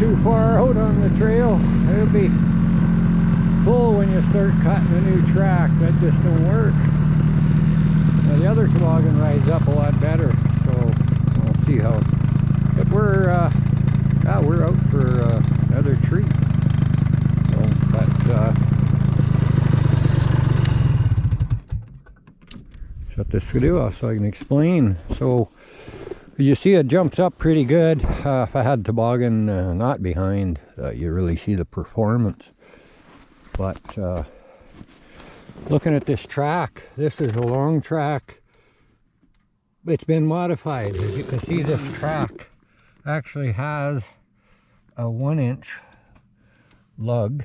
too far out on the trail. It'll be full when you start cutting a new track. That just don't work. Now the other toboggan rides up a lot better, so we'll see how. But we're out for another treat. So, shut the skidoo off so I can explain. So you see it jumps up pretty good. If I had toboggan not behind, you really see the performance. But looking at this track, this is a long track. It's been modified. As you can see, this track actually has a 1-inch lug.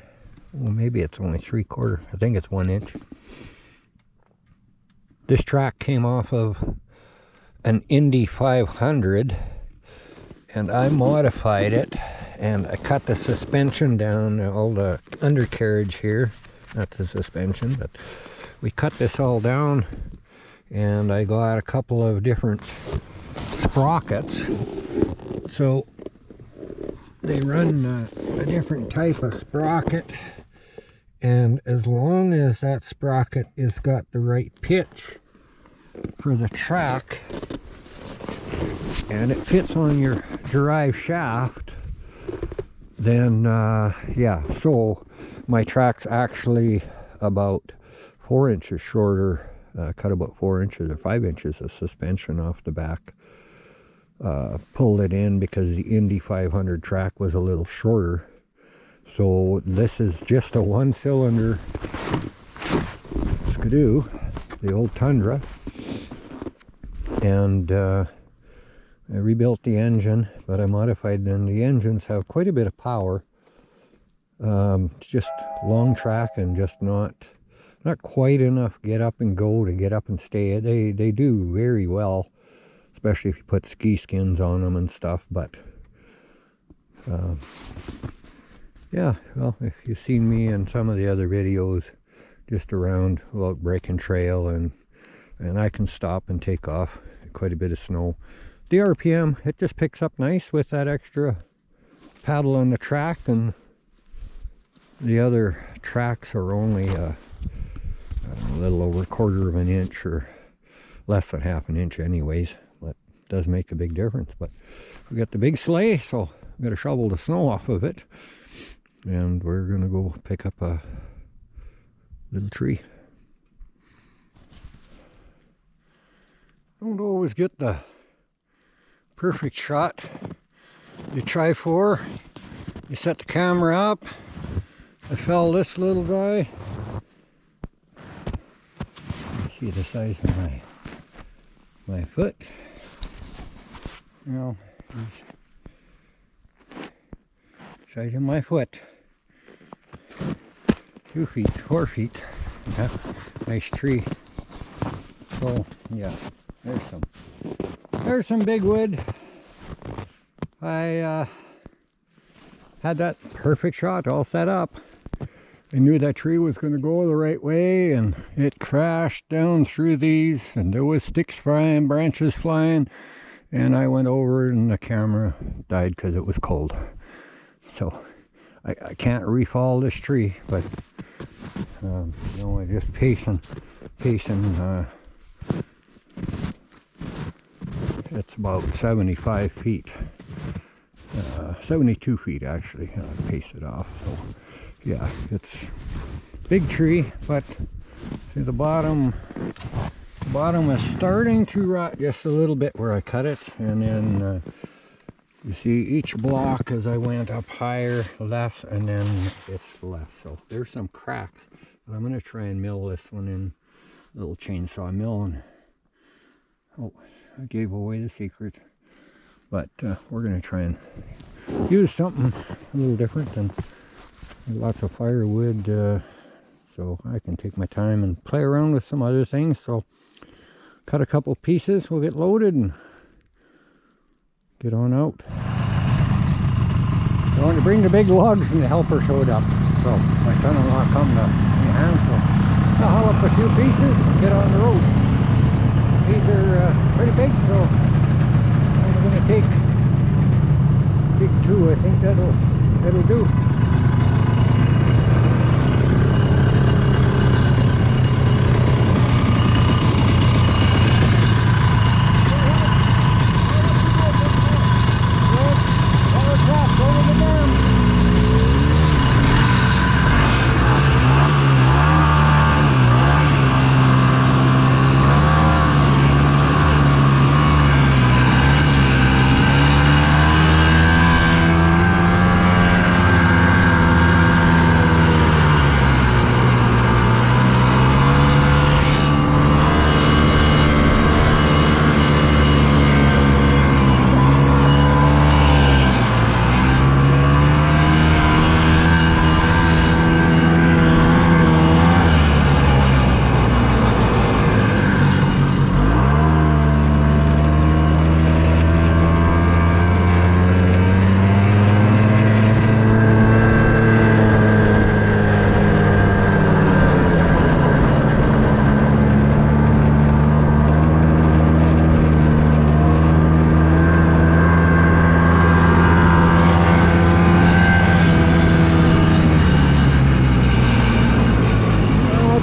Well, maybe it's only 3/4. I think it's 1 inch. This track came off of an Indy 500, and I modified it, and I cut the suspension down, all the undercarriage here, not the suspension, but we cut this all down, and I got a couple of different sprockets. So they run a different type of sprocket, and as long as that sprocket has got the right pitch for the track and it fits on your drive shaft, then yeah, so my track's actually about 4 inches shorter. Cut about 4 inches or 5 inches of suspension off the back. Pulled it in because the Indy 500 track was a little shorter. So this is just a 1-cylinder Skidoo, the old Tundra, and I rebuilt the engine, but I modified them. The engines have quite a bit of power. Just long track and just not quite enough get up and go to get up and stay. They do very well, especially if you put ski skins on them and stuff. But yeah, well, if you've seen me in some of the other videos just around about breaking trail, and I can stop and take off quite a bit of snow. The RPM, it just picks up nice with that extra paddle on the track, and the other tracks are only a little over 1/4 of an inch or less than 1/2 an inch anyways, but it does make a big difference. But we got the big sleigh, so I'm going to shovel the snow off of it, and we're going to go pick up a little tree. Don't always get the perfect shot you try for. You set the camera up. I fell this little guy. See the size of my foot. You know, size of my foot. 2 feet, 4 feet. Yeah, nice tree. So yeah, there's some big wood. I had that perfect shot all set up. I knew that tree was going to go the right way, and it crashed down through these, and there was sticks flying, branches flying, and I went over and the camera died because it was cold. So I can't refall this tree, but you know, I'm just pacing. It's about 75 feet, 72 feet actually. Pace it off. So yeah, it's big tree, but see the bottom is starting to rot just a little bit where I cut it, and then you see each block as I went up higher, less, and then it's less. So there's some cracks, but I'm going to try and mill this one in a little chainsaw mill. And oh, I gave away the secret, but we're going to try and use something a little different, and lots of firewood, so I can take my time and play around with some other things. So cut a couple pieces, we'll get loaded and get on out. I wanted to bring the big logs, and the helper showed up, so my son-in-law come to hand, so I'll haul up a few pieces and get on the road. These are pretty big, so I'm going to take big two. I think that'll do.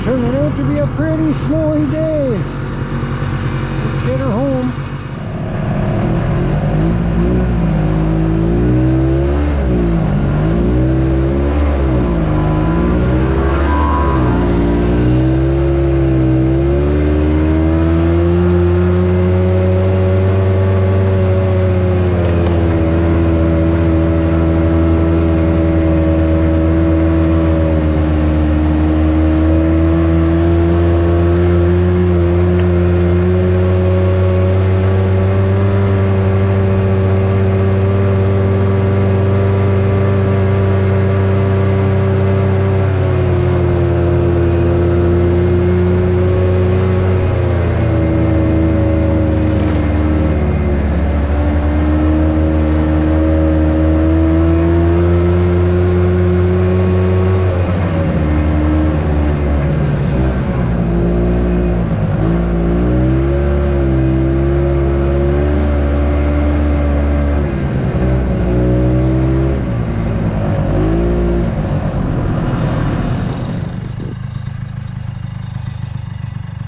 Turning out to be a pretty snowy day. Let's get her home.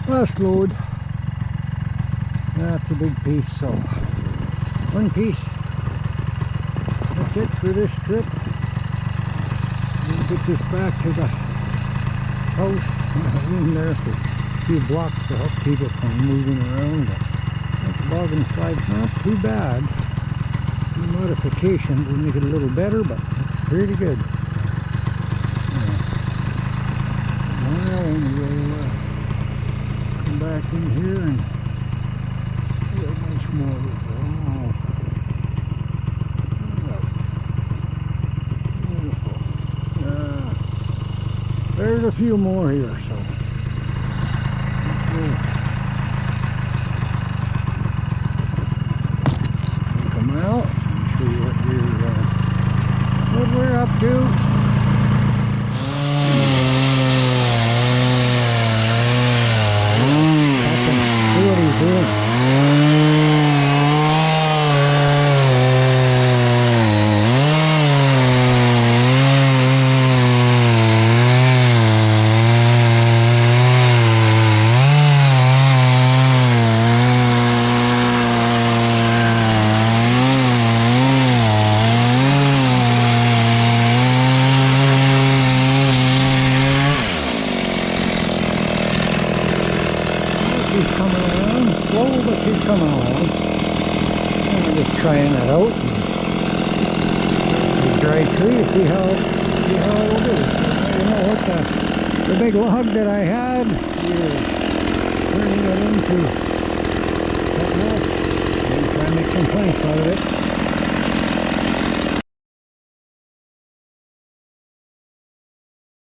Last load. That's a big piece, so one piece. That's it for this trip. We'll get this back to the house. In there for a few blocks to help keep it from moving around. That bog and slide's not too bad. The modifications will make it a little better, but it's pretty good. Back in here and see how much more we go. Beautiful. There's a few more here, so come out and show you what we're up to. She's coming along, slow, but she's coming along. I'm just trying it out. The dry tree to see how it'll do. You know what, the big log that I had is turning it into that much. I'm trying to make some planks out of it.